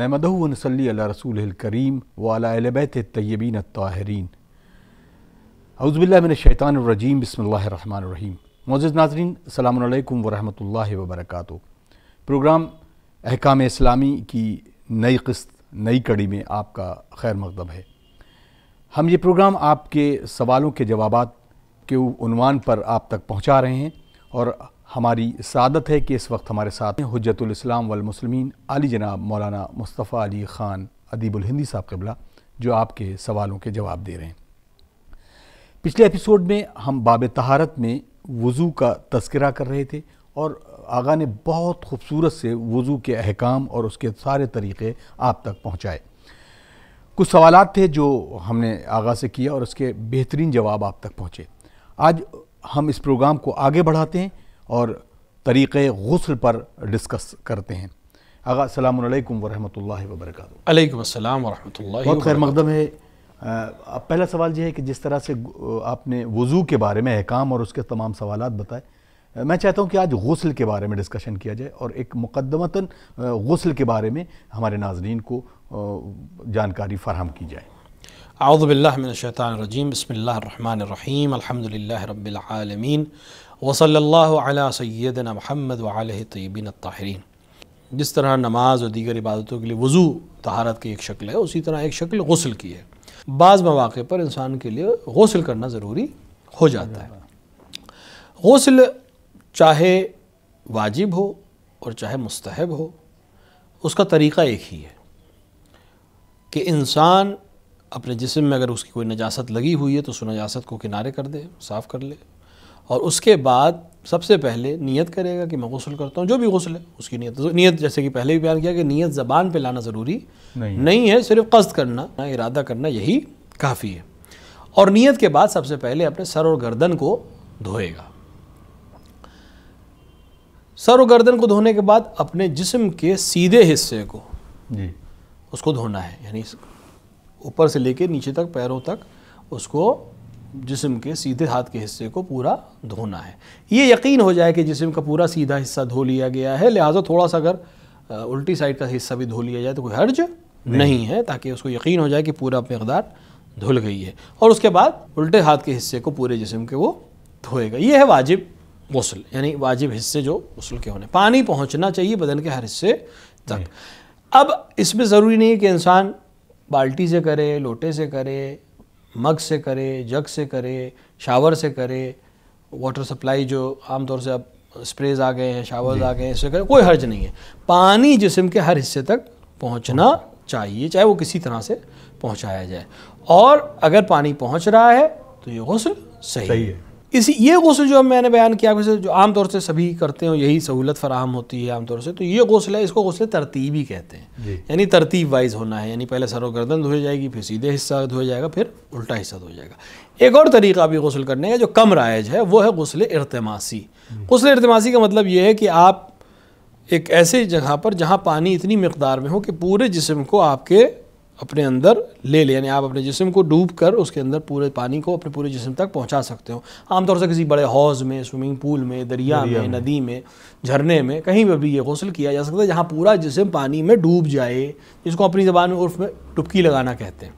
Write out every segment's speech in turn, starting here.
نحمدہ و نصلی علی رسولہ الکریم وعلی اہل بیتہ الطیبین الطاہرین۔ اعوذ باللہ من الشیطان الرجیم، بسم اللہ الرحمن الرحیم۔ معزز ناظرین، السلام علیکم ورحمۃ اللہ وبرکاتہ۔ پروگرام احکام اسلامی کی نئی قسط، نئی کڑی میں آپ کا خیر مقدم ہے۔ ہم یہ پروگرام آپ کے سوالوں کے جوابات کے عنوان پر آپ تک پہنچا رہے ہیں، اور ہماری سعادت ہے کہ اس وقت ہمارے ساتھ حجت الاسلام والمسلمین علی جناب مولانا مصطفیٰ علی خان ادیب الہندی صاحب قبلہ، جو آپ کے سوالوں کے جواب دے رہے ہیں۔ پچھلے ایپیسوڈ میں ہم باب طہارت میں وضو کا تذکرہ کر رہے تھے، اور آغا نے بہت خوبصورت سے وضو کے احکام اور اس کے سارے طریقے آپ تک پہنچائے۔ کچھ سوالات تھے جو ہم نے آغا سے کیا اور اس کے بہترین جواب آپ تک پہنچے۔ آج ہم اس پروگرام کو آگے بڑھاتے ہیں اور طریقے غسل پر ڈسکس کرتے ہیں۔ آغا السلام علیکم ورحمۃ اللہ وبرکاتہ۔ علیکم السلام ورحمۃ اللہ بہت خیر مقدم ہے۔ پہلا سوال یہ ہے کہ جس طرح سے آپ نے وضو کے بارے میں احکام اور اس کے تمام سوالات بتائے، میں چاہتا ہوں کہ آج غسل کے بارے میں ڈسکشن کیا جائے، اور ایک مقدمتاً غسل کے بارے میں ہمارے ناظرین کو جانکاری فراہم کی جائے۔ اعوذ باللہ من الشیطان الرجیم، بسم اللہ الرحمن الرحیم، الحمدللہ رب العالمین، وصلی اللہ علی سیدنا محمد وعلیہ الطیبین الطاہرین۔ جس طرح نماز اور دیگر عبادتوں کے لیے وضو طہارت کی ایک شکل ہے، اسی طرح ایک شکل غسل کی ہے۔ بعض مواقع پر انسان کے لیے غسل کرنا ضروری ہو جاتا ہے۔ غسل چاہے واجب ہو اور چاہے مستحب ہو، اس کا طریقہ ایک ہی ہے کہ انسان اپنے جسم میں اگر اس کی کوئی نجاست لگی ہوئی ہے تو اس نجاست کو کنارے کر دے، صاف کر لے، اور اس کے بعد سب سے پہلے نیت کرے گا کہ میں غسل کرتا ہوں۔ جو بھی غسل ہے اس کی نیت جیسے کہ پہلے بھی بیان کیا کہ نیت زبان پہ لانا ضروری نہیں ہے، صرف قصد کرنا، ارادہ کرنا یہی کافی ہے۔ اور نیت کے بعد سب سے پہلے اپنے سر اور گردن کو دھوئے گا۔ سر و گردن کو دھونے کے بعد اپنے جسم کے سیدھے حصے کو اس کو دھونا ہے، یعنی اوپر سے لے کے نیچے تک، پیروں تک، اس کو جسم کے سیدھے ہاتھ کے حصے کو پورا دھونا ہے۔ یہ یقین ہو جائے کہ جسم کا پورا سیدھا حصہ دھو لیا گیا ہے، لہٰذا تھوڑا سا اگر الٹی سائڈ کا حصہ بھی دھو لیا جائے تو کوئی حرج نہیں ہے، تاکہ اس کو یقین ہو جائے کہ پورا مقدار دھل گئی ہے۔ اور اس کے بعد الٹے ہاتھ کے حصے کو پورے جسم کے وہ دھوئے گا۔ یہ ہے واجب غسل، یعنی واجب حصے جو غسل کے ہونے۔ پانی پہنچنا چاہیے بدن کے ہر حصے تک۔ اب اس میں ضروری نہیں ہے کہ انسان بالٹی سے کرے، لوٹے سے کرے، مگ سے کرے، جگ سے کرے، شاور سے کرے، واٹر سپلائی جو عام طور سے اب اسپریز آ گئے ہیں، شاورز آ گئے ہیں، اس سے کرے، کوئی حرج نہیں ہے۔ پانی جسم کے ہر حصے تک پہنچنا چاہیے، چاہے وہ کسی طرح سے پہنچایا جائے، اور اگر پانی پہنچ رہا ہے تو یہ غسل صحیح ہے۔ یہ غسل جو میں نے بیان کیا، جو عام طور سے سبھی کرتے ہیں، یہی سہولت فراہم ہوتی ہے عام طور سے، تو یہ غسل ہے، اس کو غسل ترتیبی کہتے ہیں، یعنی ترتیب وائز ہونا ہے، یعنی پہلے سر و گردن دھوئی جائے گی، پھر سیدھے حصہ دھویا جائے گا، پھر الٹا حصہ دھویا جائے گا۔ ایک اور طریقہ بھی غسل کرنے کا جو کم رائج ہے وہ ہے غسل ارتماسی۔ غسل ارتماسی کا مطلب یہ ہے کہ آپ ایک ایسے جگہ پر جہاں پانی اتنی مقدار میں ہو کہ پورے جسم کو آپ کے اپنے اندر لے لیں، یعنی آپ اپنے جسم کو ڈوب کر اس کے اندر پورے پانی کو اپنے پورے جسم تک پہنچا سکتے ہو۔ عام طور سے کسی بڑے حوض میں، سوئمنگ پول میں، دریا میں، ندی میں، جھرنے میں، کہیں پہ بھی یہ غسل کیا جا سکتا ہے جہاں پورا جسم پانی میں ڈوب جائے، جس کو اپنی زبان میں عرف میں ڈبکی لگانا کہتے ہیں۔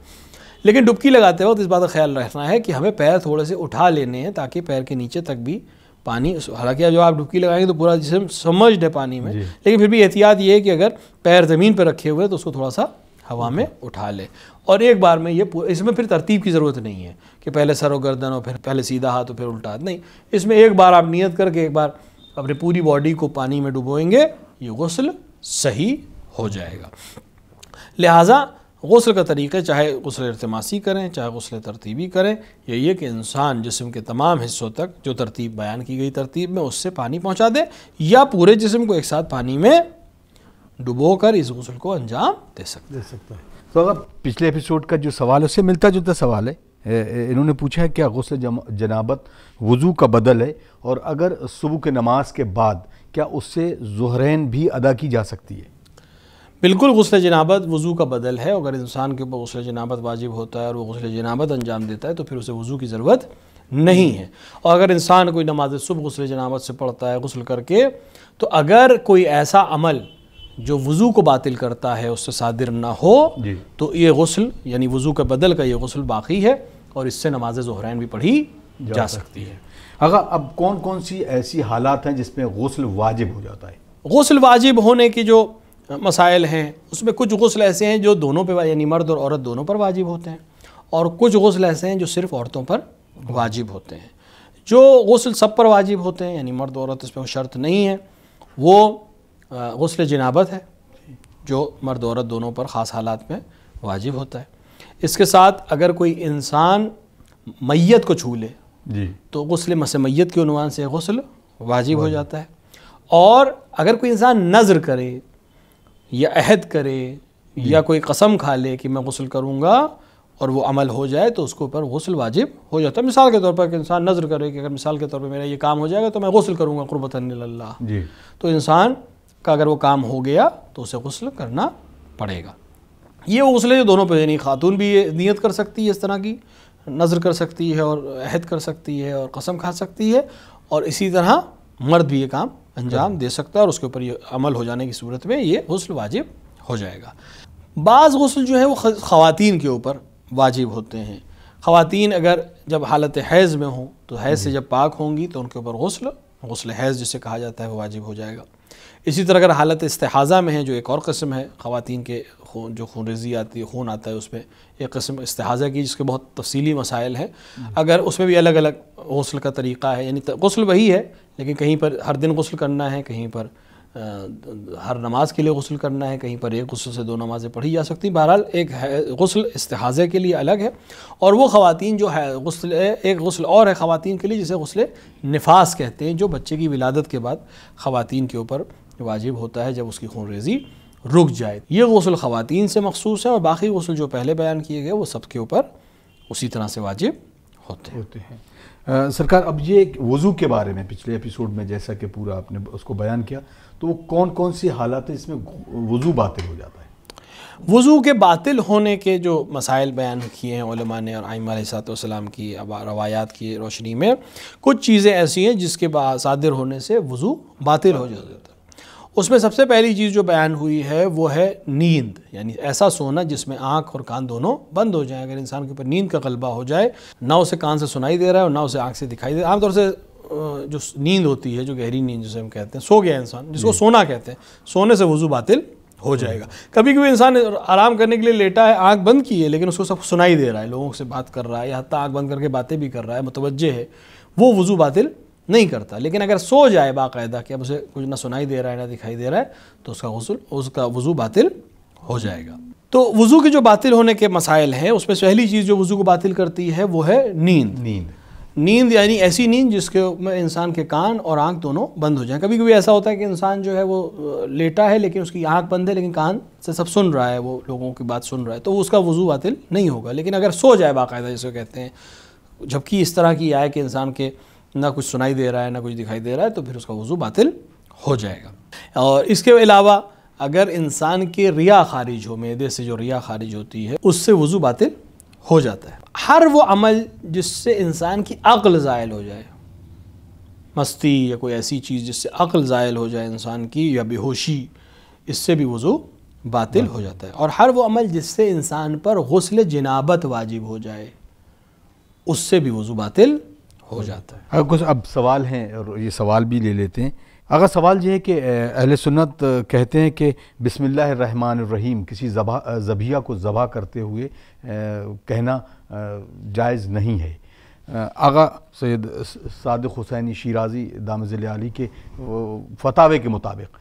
لیکن ڈبکی لگاتے وقت اس بات کا خیال رکھنا ہے کہ ہمیں پیر تھوڑے سے اٹھا لینے ہیں تاکہ پیر کے نیچے تک بھی پانی، حالانکہ جو آپ ڈبکی لگائیں گے تو پورا جسم سمجھڈ ہے پانی میں، لیکن پھر بھی احتیاط یہ ہے کہ اگر پیر زمین پہ رکھے ہوئے تو اس کو تھوڑا سا ہوا میں اٹھا لے، اور ایک بار میں اس میں پھر ترتیب کی ضرورت نہیں ہے کہ پہلے سر و گردن اور پھر پہلے سیدھا ہاتھ اور پھر الٹا ہاتھ، نہیں، اس میں ایک بار آپ نیت کر کے ایک بار اپنے پوری باڈی کو پانی میں ڈبوئیں گے، یہ غسل صحیح ہو جائے گا۔ لہٰذا غسل کا طریقہ چاہے غسل ارتماسی کریں چاہے غسل ترتیبی کریں، یہی ہے کہ انسان جسم کے تمام حصوں تک جو ترتیب بیان کی گئی ترتیب میں اس سے پانی پہنچا دے، یا پورے جسم کو ایک ساتھ پانی میں ڈبو کر اس غسل کو انجام دے سکتا ہے۔ تو اگر پچھلے ایپیسوڈ کا جو سوال ہے اس سے ملتا جلتا سوال ہے، انہوں نے پوچھا ہے کیا غسل جنابت وضو کا بدل ہے، اور اگر صبح کی نماز کے بعد کیا اس سے ظہرین بھی ادا کی جا سکتی ہے؟ بالکل، غسل جنابت وضو کا بدل ہے۔ اگر انسان کے اوپر غسل جنابت واجب ہوتا ہے اور وہ غسل جنابت انجام دیتا ہے تو پھر اسے وضو کی ضرورت نہیں ہے۔ اور اگر انسان کوئی نماز صبح غسل جنابت سے پڑھتا ہے غسل کر کے، تو اگر کوئی ایسا عمل جو وضو کو باطل کرتا ہے اس سے صادر نہ ہو تو یہ غسل یعنی وضو کا بدل کا یہ غسل باقی ہے اور اس سے نماز ظہرین بھی پڑھی جا سکتی ہے۔ اب کون کون سی ایسی حالات ہیں جس میں غسل واجب ہو جاتا ہے؟ غسل واجب ہونے کی جو مسائل ہیں اس میں کچھ غسل ایسے ہیں جو دونوں پہ یعنی مرد اور عورت دونوں پر واجب ہوتے ہیں، اور کچھ غسل ایسے ہیں جو صرف عورتوں پر واجب ہوتے ہیں۔ جو غسل سب پر واجب ہوتے ہیں یعنی مرد عورت اس میں شرط نہیں ہے، وہ غسل جنابت ہے جو مرد عورت دونوں پر خاص حالات میں واجب ہوتا ہے۔ اس کے ساتھ اگر کوئی انسان میت کو چھو لے تو غسل مس میت کے عنوان سے غسل واجب ہو جاتا ہے، اور اگر کوئی انسان نذر کرے یا عہد کرے یا کوئی قسم کھا لے کہ میں غسل کروں گا اور وہ عمل ہو جائے تو اس کے اوپر غسل واجب ہو جاتا ہے۔ مثال کے طور پر کہ انسان نذر کرے کہ اگر مثال کے طور پر میرا یہ کام ہو جائے گا تو میں غسل کروں گا قربتاً اللہ، تو انسان کا اگر وہ کام ہو گیا تو اسے غسل کرنا پڑے گا۔ یہ وہ غسل ہے جو دونوں پہ یعنی خاتون بھی نیت کر سکتی ہے، اس طرح کی نذر کر سکتی ہے اور عہد کر سکتی ہے اور قسم کھا سکتی ہے، اور اسی طرح مرد بھی یہ کام انجام دے سکتا ہے اور اس کے اوپر یہ عمل ہو جانے کی صورت میں یہ غسل واجب ہو جائے گا۔ بعض غسل جو ہے وہ خواتین کے اوپر واجب ہوتے ہیں۔ خواتین اگر جب حالت حیض میں ہوں تو حیض سے جب پاک ہوں گی تو ان کے اوپر غسل حیض جسے کہا جاتا ہے وہ واجب ہو جائے گا۔ اسی طرح اگر حالت استحاضہ میں ہے جو ایک اور قسم ہے خواتین کے خون جو خون ریزی آتی ہے خون آتا ہے اس میں ایک قسم استحاضہ کی جس کے بہت تفصیلی مسائل ہیں، اگر اس میں بھی الگ الگ غسل کا طریقہ ہے یعنی غسل وہی ہے لیکن کہیں پر ہر دن غسل کرنا ہے، کہیں پر ہر نماز کے لیے غسل کرنا ہے، کہیں پر ایک غسل سے دو نمازیں پڑھی جا سکتی ہیں۔ بہرحال ایک غسل استحاضہ کے لیے الگ ہے، اور وہ خواتین جو ہے غسل ایک غسل اور ہے خواتین کے لیے جسے غسل نفاس کہتے ہیں، جو بچے کی ولادت کے بعد خواتین کے اوپر واجب ہوتا ہے جب اس کی خون ریزی رک جائے۔ یہ غسل خواتین سے مخصوص ہے، اور باقی غسل جو پہلے بیان کیے گئے وہ سب کے اوپر اسی طرح سے واجب ہوتے ہیں۔ سرکار اب یہ وضو کے بارے میں پچھلے ایپیسوڈ میں جیسا کہ پورا آپ نے اس کو بیان کیا، تو وہ کون کون سی حالات ہیں اس میں وضو باطل ہو جاتا ہے؟ وضو کے باطل ہونے کے جو مسائل بیان کیے ہیں علماء نے اور ائمہ علیہ السلام کی روایات کی روشنی میں، کچھ چیزیں ایسی ہیں جس کے صادر ہونے سے وضو باطل ہو جاتا ہے۔ اس میں سب سے پہلی چیز جو بیان ہوئی ہے وہ ہے نیند، یعنی ایسا سونا جس میں آنکھ اور کان دونوں بند ہو جائیں۔ اگر انسان کے اوپر نیند کا غلبہ ہو جائے، نہ اسے کان سے سنائی دے رہا ہے اور نہ اسے آنکھ سے دکھائی دے رہا ہے۔ عام طور سے جو نیند ہوتی ہے جو گہری نیند جسے ہم کہتے ہیں، سو گیا انسان جس کو سونا کہتے ہیں، سونے سے وضو باطل ہو جائے گا۔ کبھی کبھی انسان آرام کرنے کے لیے لیٹا ہے، آنکھ بند کی ہے لیکن اس کو سب سنائی دے رہا ہے، لوگوں سے بات کر رہا ہے یا حتیٰ آنکھ بند کر کے باتیں بھی کر رہا ہے، متوجہ ہے، وہ وضو باطل نہیں کرتا۔ لیکن اگر سو جائے باقاعدہ کہ اب اسے کچھ نہ سنائی دے رہا ہے نہ دکھائی دے رہا ہے تو اس کا وضو باطل ہو جائے گا۔ تو وضو کے جو باطل ہونے کے مسائل ہیں اس میں پہلی چیز جو وضو کو باطل کرتی ہے وہ ہے نیند یعنی ایسی نیند جس کے میں انسان کے کان اور آنکھ دونوں بند ہو جائیں۔ کبھی کبھی ایسا ہوتا ہے کہ انسان جو ہے وہ لیٹا ہے لیکن اس کی آنکھ بند ہے لیکن کان سے سب سن رہا ہے، وہ لوگوں کی بات سن رہا ہے، تو اس کا وضو باطل نہیں ہوگا۔ لیکن اگر سو جائے باقاعدہ جسے کہتے ہیں، جبکہ اس طرح کی آئے کہ انسان کے نہ کچھ سنائی دے رہا ہے نہ کچھ دکھائی دے رہا ہے، تو پھر اس کا وضو باطل ہو جائے گا۔ اور اس کے علاوہ اگر انسان کے ریا خارج ہو، معدے سے جو ریا خارج ہوتی ہے اس سے وضو باطل ہو جاتا ہے۔ ہر وہ عمل جس سے انسان کی عقل زائل ہو جائے، مستی یا کوئی ایسی چیز جس سے عقل زائل ہو جائے انسان کی، یا بے ہوشی، اس سے بھی وضو باطل ہو جاتا ہے۔ اور ہر وہ عمل جس سے انسان پر غسل جنابت واجب ہو جائے اس سے بھی وضو باطل ہو جاتا ہے۔ کچھ اب سوال ہیں اور یہ سوال بھی لے لیتے ہیں۔ اگر سوال یہ ہے کہ اہل سنت کہتے ہیں کہ بسم اللہ الرحمن الرحیم کسی ذبیحہ کو ذبح کرتے ہوئے کہنا جائز نہیں ہے۔ آغا سید صادق حسینی شیرازی دامت ذیل عالی کے فتاوے کے مطابق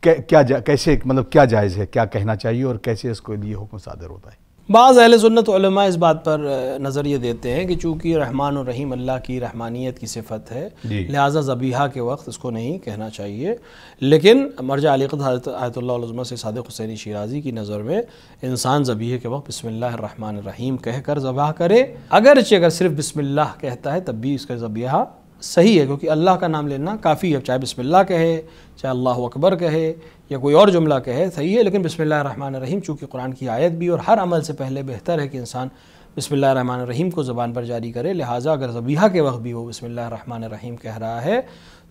کیسے مطلب کیا جائز ہے، کیا کہنا چاہیے اور کیسے اس کے لیے حکم صادر ہوتا ہے؟ بعض اہل سنت علماء اس بات پر نظریہ دیتے ہیں کہ چونکہ رحمان الرحیم اللہ کی رحمانیت کی صفت ہے لہٰذا ذبیحہ کے وقت اس کو نہیں کہنا چاہیے، لیکن مرجع علی قدر حضرت آیت اللہ العظمہ سے صادق حسینی شیرازی کی نظر میں انسان ذبیحے کے وقت بسم اللہ الرحمن الرحیم کہہ کر ذبح کرے، اگرچہ اگر صرف بسم اللہ کہتا ہے تب بھی اس کا ذبیحہ صحیح ہے، کیونکہ اللہ کا نام لینا کافی ہے، چاہے بسم اللہ کہے چاہے اللہ اکبر کہے یا کوئی اور جملہ کہے صحیح ہے، لیکن بسم اللہ الرحمن الرحیم چونکہ قرآن کی آیت بھی اور ہر عمل سے پہلے بہتر ہے کہ انسان بسم اللہ الرحمن الرحیم کو زبان پر جاری کرے، لہٰذا اگر ذبیحہ کے وقت بھی وہ بسم اللہ الرحمن الرحیم کہہ رہا ہے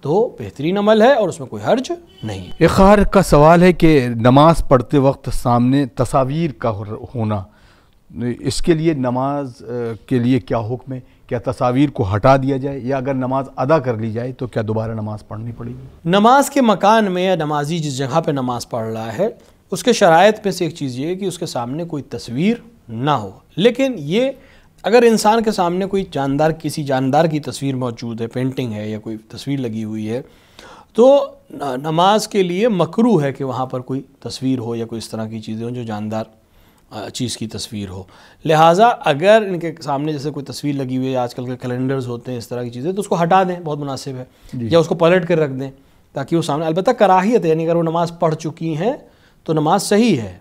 تو بہترین عمل ہے اور اس میں کوئی حرج نہیں۔ ایک خواہر کا سوال ہے کہ نماز پڑھتے وقت سامنے تصاویر کا ہونا، اس کے لیے نماز کے لیے کیا حکم ہے؟ کیا تصاویر کو ہٹا دیا جائے یا اگر نماز ادا کر لی جائے تو کیا دوبارہ نماز پڑھنی پڑے گی؟ نماز کے مکان میں یا نمازی جس جگہ پہ نماز پڑھ رہا ہے اس کے شرائط میں سے ایک چیز یہ ہے کہ اس کے سامنے کوئی تصویر نہ ہو، لیکن یہ اگر انسان کے سامنے کوئی کسی جاندار کی تصویر موجود ہے، پینٹنگ ہے یا کوئی تصویر لگی ہوئی ہے، تو نماز کے لیے مکروہ ہے کہ وہاں پر کوئی تصویر ہو یا کوئی اس طرح کی چیزیں ہوں جو جاندار چیز کی تصویر ہو۔ لہٰذا اگر ان کے سامنے جیسے کوئی تصویر لگی ہوئی ہے، آج کل کے کیلنڈرز ہوتے ہیں اس طرح کی چیزیں، تو اس کو ہٹا دیں، بہت مناسب ہے، یا اس کو پلٹ کر رکھ دیں تاکہ وہ سامنے، البتہ کراہیت ہے، یعنی اگر وہ نماز پڑھ چکی ہیں تو نماز صحیح ہے،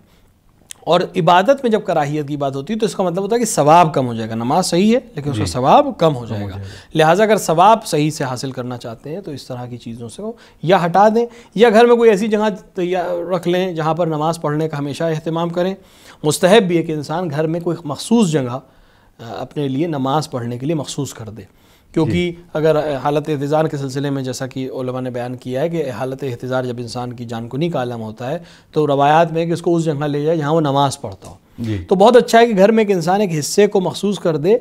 اور عبادت میں جب کراہیت کی بات ہوتی ہے تو اس کا مطلب ہوتا ہے کہ ثواب کم ہو جائے گا، نماز صحیح ہے لیکن اس کا ثواب کم ہو جائے گا، لہٰذا اگر ثواب صحیح سے حاصل کرنا چاہتے ہیں تو اس طرح کی چیزوں سے یا ہٹا دیں یا گھر میں کوئی ایسی جگہ رکھ لیں جہاں پر نماز پڑھنے کا ہمیشہ اہتمام کریں۔ مستحب بھی ہے کہ انسان گھر میں کوئی مخصوص جگہ اپنے لیے نماز پڑھنے کے لیے مخصوص کر دے، کیونکہ اگر حالت احتضار کے سلسلے میں جیسا کہ علماء نے بیان کیا ہے کہ حالت احتضار جب انسان کی جان کنی کا عالم ہوتا ہے تو روایات میں ہے کہ اس کو اس جگہ لے جائے جہاں وہ نماز پڑھتا ہو، تو بہت اچھا ہے کہ گھر میں ایک انسان ایک حصے کو مخصوص کر دے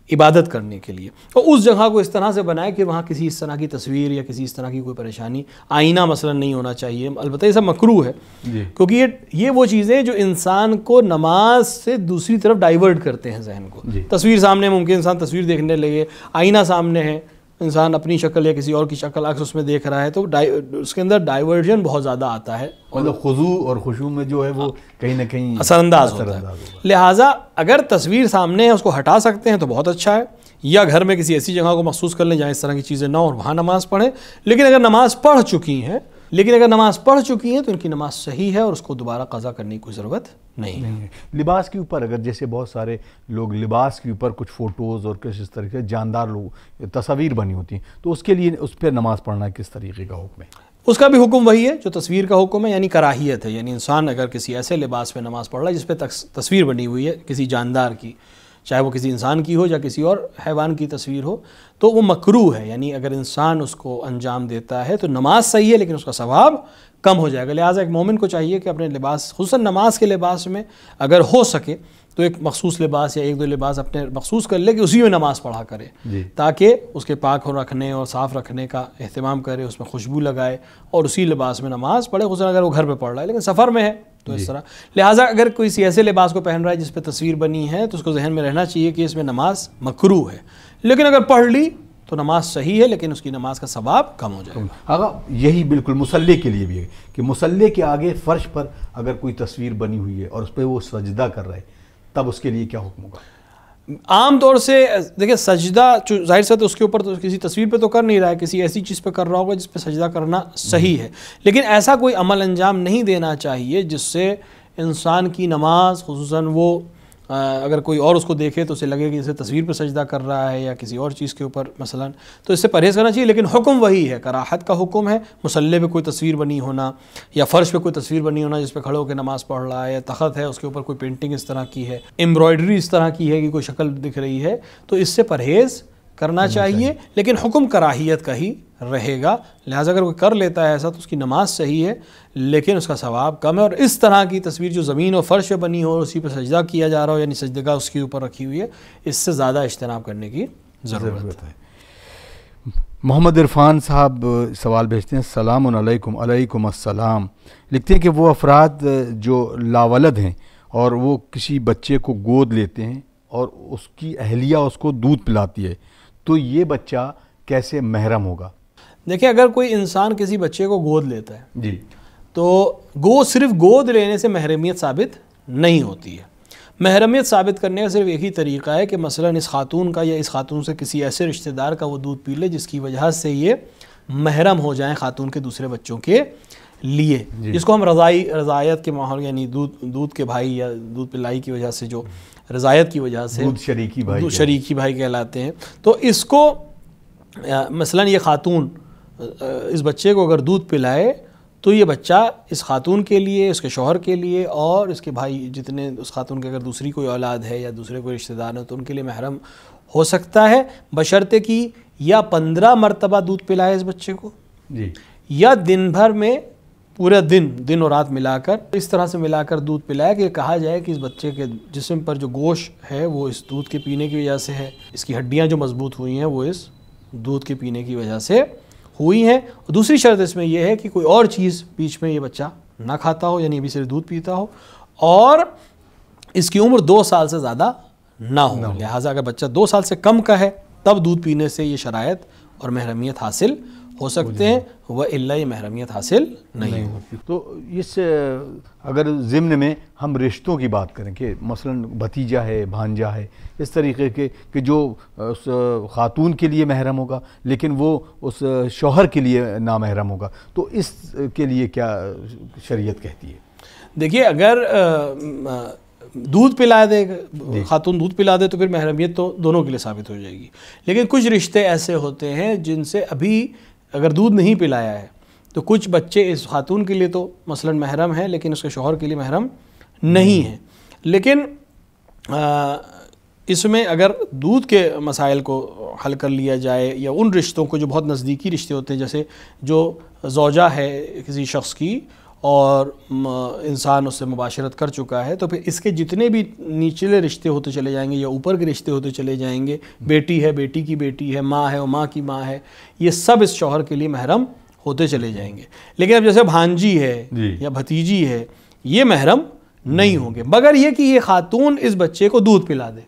عبادت کرنے کے لیے، اور اس جگہ کو اس طرح سے بنائے کہ وہاں کسی اس طرح کی تصویر یا کسی اس طرح کی کوئی پریشانی، آئینہ مثلا نہیں ہونا چاہیے، البتہ یہ سب مکروہ ہے کیونکہ یہ وہ چیزیں جو انسان کو نماز سے دوسری طرف ڈائیورٹ کرتے ہیں ذہن کو۔ تصویر سامنے، ممکن انسان تصویر دیکھنے لگے، آئینہ سامنے ہے، انسان اپنی شکل یا کسی اور کی شکل عکس اس میں دیکھ رہا ہے تو اس کے اندر ڈائیورژن بہت زیادہ آتا ہے، مطلب خضوع اور خشوع میں جو ہے وہ کہیں نہ کہیں اثر انداز ہوتا ہے۔ لہٰذا اگر تصویر سامنے ہے اس کو ہٹا سکتے ہیں تو بہت اچھا ہے، یا گھر میں کسی ایسی جگہ کو مخصوص کر لیں جہاں اس طرح کی چیزیں نہ ہوں اور وہاں نماز پڑھیں، لیکن اگر نماز پڑھ چکی ہیں تو ان کی نماز صحیح ہے اور اس کو دوبارہ قضا کرنے کی کوئی ضرورت نہیں ہے۔ لباس کے اوپر اگر جیسے بہت سارے لوگ لباس کے اوپر کچھ فوٹوز اور کچھ اس طریقے جاندار لوگ تصاویر بنی ہوتی ہیں تو اس کے لیے اس پہ نماز پڑھنا کس طریقے کا حکم ہے؟ اس کا بھی حکم وہی ہے جو تصویر کا حکم ہے، یعنی کراہیت ہے، یعنی انسان اگر کسی ایسے لباس پہ نماز پڑھ رہا ہے جس پہ تصویر بنی ہوئی ہے کسی جاندار کی، چاہے وہ کسی انسان کی ہو یا کسی اور حیوان کی تصویر ہو، تو وہ مکروہ ہے، یعنی اگر انسان اس کو انجام دیتا ہے تو نماز صحیح ہے لیکن اس کا ثواب کم ہو جائے گا۔ لہٰذا ایک مومن کو چاہیے کہ اپنے لباس، خصوصاً نماز کے لباس میں اگر ہو سکے تو ایک مخصوص لباس یا ایک دو لباس اپنے مخصوص کر لے کہ اسی میں نماز پڑھا کرے، تاکہ اس کے پاک ہو رکھنے اور صاف رکھنے کا اہتمام کرے، اس میں خوشبو لگائے اور اسی لباس میں نماز پڑھے، خصوصاً اگر وہ گھر پہ پڑھ رہا ہے لیکن سفر میں ہے تو اس طرح۔ لہٰذا اگر کوئی ایسے لباس کو پہن رہا ہے جس پہ تصویر بنی ہے تو اس کو ذہن میں رہنا چاہیے کہ اس میں نماز مکروہ ہے، لیکن اگر پڑھ لی تو نماز صحیح ہے لیکن اس کی نماز کا ثواب کم ہو جائے گا۔ آقا یہی بالکل مصلی کے لیے بھی ہے کہ مصلی کے آگے فرش پر اگر کوئی تصویر بنی ہوئی ہے اور اس پہ وہ سجدہ کر رہا ہے تب اس کے لیے کیا حکم ہوگا؟ عام طور سے دیکھیں سجدہ ظاہر سے تو اس کے اوپر تو کسی تصویر پہ تو کر نہیں رہا ہے، کسی ایسی چیز پہ کر رہا ہوگا جس پہ سجدہ کرنا صحیح ہے، لیکن ایسا کوئی عمل انجام نہیں دینا چاہیے جس سے انسان کی نماز، خصوصاً وہ اگر کوئی اور اس کو دیکھے تو اسے لگے کہ اسے تصویر پہ سجدہ کر رہا ہے یا کسی اور چیز کے اوپر مثلا، تو اس سے پرہیز کرنا چاہیے، لیکن حکم وہی ہے، کراہت کا حکم ہے۔ مصلی پہ کوئی تصویر بنی ہونا یا فرش پہ کوئی تصویر بنی ہونا جس پہ کھڑے ہو کے نماز پڑھ رہا ہے، یا تخت ہے اس کے اوپر کوئی پینٹنگ اس طرح کی ہے، ایمبرائڈری اس طرح کی ہے کہ کوئی شکل دکھ رہی ہے، تو اس سے پرہیز کرنا چاہیے، لیکن حکم کراہیت کا ہی رہے گا۔ لہٰذا اگر کوئی کر لیتا ہے ایسا تو اس کی نماز صحیح ہے لیکن اس کا ثواب کم ہے، اور اس طرح کی تصویر جو زمین و فرش پہ بنی ہو اور اسی پہ سجدہ کیا جا رہا ہو، یعنی سجدگاہ اس کے اوپر رکھی ہوئی ہے، اس سے زیادہ اجتناب کرنے کی ضرورت ہے۔ محمد عرفان صاحب سوال بھیجتے ہیں، السلام علیکم۔ علیکم السلام۔ لکھتے ہیں کہ وہ افراد جو لاولد ہیں اور وہ کسی بچے کو گود لیتے ہیں اور اس کی اہلیہ اس کو دودھ پلاتی ہے تو یہ بچہ کیسے محرم ہوگا؟ دیکھیں اگر کوئی انسان کسی بچے کو گود لیتا ہے جی تو صرف گود لینے سے محرمیت ثابت نہیں ہوتی ہے۔ محرمیت ثابت کرنے کا صرف ایک ہی طریقہ ہے کہ مثلا اس خاتون کا یا اس خاتون سے کسی ایسے رشتہ دار کا وہ دودھ پی لے جس کی وجہ سے یہ محرم ہو جائیں خاتون کے دوسرے بچوں کے لیے، جس کو ہم رضائیت کے ماحول یعنی دودھ کے بھائی یا دودھ پلائی کی وجہ سے جو رضائیت کی وجہ سے شریکی بھائی کہلاتے ہیں۔ تو اس کو مثلا یہ خاتون اس بچے کو اگر دودھ پلائے تو یہ بچہ اس خاتون کے لیے، اس کے شوہر کے لیے اور اس کے بھائی جتنے اس خاتون کے اگر دوسری کوئی اولاد ہے یا دوسرے کوئی رشتہ دار ہے تو ان کے لیے محرم ہو سکتا ہے، بشرطے کہ یا 15 مرتبہ دودھ پلائے اس بچے کو، جی، یا دن بھر میں پورا دن اور رات ملا کر اس طرح سے ملا کر دودھ پلایا کہ کہا جائے کہ اس بچے کے جسم پر جو گوشت ہے وہ اس دودھ کے پینے کی وجہ سے ہے، اس کی ہڈیاں جو مضبوط ہوئی ہیں وہ اس دودھ کے پینے کی وجہ سے ہوئی ہیں۔ اور دوسری شرط اس میں یہ ہے کہ کوئی اور چیز بیچ میں یہ بچہ نہ کھاتا ہو، یعنی ابھی صرف دودھ پیتا ہو، اور اس کی عمر 2 سال سے زیادہ نہ ہو۔ لہٰذا اگر بچہ 2 سال سے کم کا ہے تب دودھ پینے سے یہ شرائط اور محرمیت حاصل ہو سکتے ہیں، وَإِلَّا یہ محرمیت حاصل نہیں ہوتی۔ تو اس اگر ضمن میں ہم رشتوں کی بات کریں کہ مثلا بھتیجا ہے، بھانجا ہے، اس طریقے کے کہ جو اس خاتون کے لیے محرم ہوگا لیکن وہ اس شوہر کے لیے نامحرم ہوگا، تو اس کے لیے کیا شریعت کہتی ہے؟ دیکھیے اگر دودھ پلا دے، خاتون دودھ پلا دے تو پھر محرمیت تو دونوں کے لیے ثابت ہو جائے گی، لیکن کچھ رشتے ایسے ہوتے ہیں جن سے ابھی اگر دودھ نہیں پلایا ہے تو کچھ بچے اس خاتون کے لیے تو مثلا محرم ہیں لیکن اس کے شوہر کے لیے محرم نہیں ہیں۔ لیکن اس میں اگر دودھ کے مسائل کو حل کر لیا جائے یا ان رشتوں کو جو بہت نزدیکی رشتے ہوتے ہیں، جیسے جو زوجہ ہے کسی شخص کی اور انسان اس سے مباشرت کر چکا ہے، تو پھر اس کے جتنے بھی نیچلے رشتے ہوتے چلے جائیں گے یا اوپر کے رشتے ہوتے چلے جائیں گے، بیٹی ہے، بیٹی کی بیٹی ہے، ماں ہے، وہ ماں کی ماں ہے، یہ سب اس شوہر کے لیے محرم ہوتے چلے جائیں گے۔ لیکن اب جیسے بھانجی ہے یا بھتیجی ہے، یہ محرم نہیں ہوں گے، مگر یہ کہ یہ خاتون اس بچے کو دودھ پلا دے،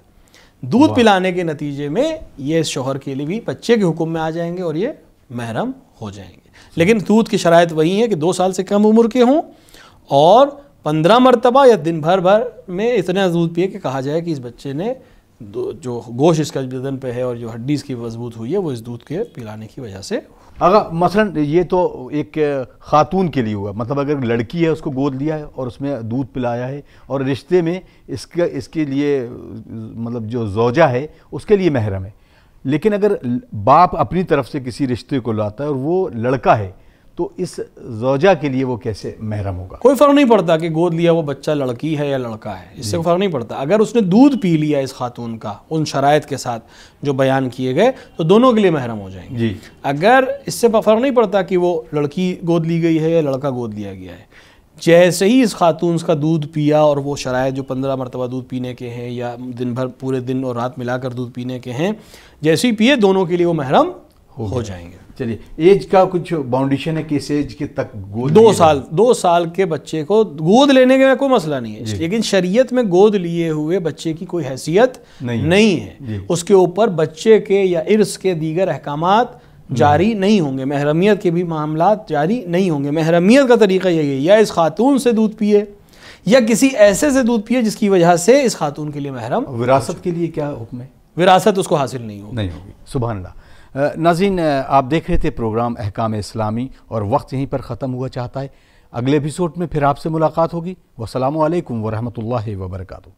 دودھ پلانے کے نتیجے میں یہ اس شوہر کے لیے بھی بچے کے حکم میں آ جائیں گے اور یہ محرم ہو جائیں گے۔ لیکن دودھ کی شرائط وہی ہے کہ 2 سال سے کم عمر کے ہوں اور 15 مرتبہ یا دن بھر میں اتنا دودھ پیے کہ کہا جائے کہ اس بچے نے جو گوشت اس کا بدن پہ ہے اور جو ہڈی اس کی مضبوط ہوئی ہے وہ اس دودھ کے پلانے کی وجہ سے۔ اگر مثلا یہ تو ایک خاتون کے لیے ہوا، مطلب اگر لڑکی ہے اس کو گود لیا ہے اور اس میں دودھ پلایا ہے اور رشتے میں اس کے لیے مطلب جو زوجہ ہے اس کے لیے محرم ہے، لیکن اگر باپ اپنی طرف سے کسی رشتے کو لاتا ہے اور وہ لڑکا ہے تو اس زوجہ کے لیے وہ کیسے محرم ہوگا؟ کوئی فرق نہیں پڑتا کہ گود لیا وہ بچہ لڑکی ہے یا لڑکا ہے، اس سے کوئی فرق نہیں پڑتا۔ اگر اس نے دودھ پی لیا اس خاتون کا ان شرائط کے ساتھ جو بیان کیے گئے تو دونوں کے لیے محرم ہو جائیں گے۔ اگر اس سے فرق نہیں پڑتا کہ وہ لڑکی گود لی گئی ہے یا لڑکا گود لیا گیا ہے، جیسے ہی اس خاتون کا دودھ پیا اور وہ شرائط جو 15 مرتبہ دودھ پینے کے ہیں یا دن بھر پورے دن اور رات ملا کر دودھ پینے کے ہیں، جیسے ہی پیے دونوں کے لیے وہ محرم ہو جائیں گے۔ چلیے، ایج کا کچھ باؤنڈیشن ہے کہ اس ایج کے تک گود 2 سال کے بچے کو گود لینے کے کوئی مسئلہ نہیں ہے، لیکن شریعت میں گود لیے ہوئے بچے کی کوئی حیثیت نہیں ہے، اس کے اوپر بچے کے یا ارث کے دیگر احکامات جاری نہیں ہوں گے، محرمیت کے بھی معاملات جاری نہیں ہوں گے۔ محرمیت کا طریقہ یہی ہے، یا اس خاتون سے دودھ پیے یا کسی ایسے سے دودھ پیے جس کی وجہ سے اس خاتون کے لیے محرم۔ وراثت کے لیے کیا حکم ہے؟ وراثت اس کو حاصل نہیں ہوگی۔ سبحان اللہ۔ ناظرین، آپ دیکھ رہے تھے پروگرام احکام اسلامی اور وقت یہیں پر ختم ہوا چاہتا ہے۔ اگلے ایپیسوڈ میں پھر آپ سے ملاقات ہوگی۔ والسلام علیکم ورحمۃ اللہ وبرکاتہ۔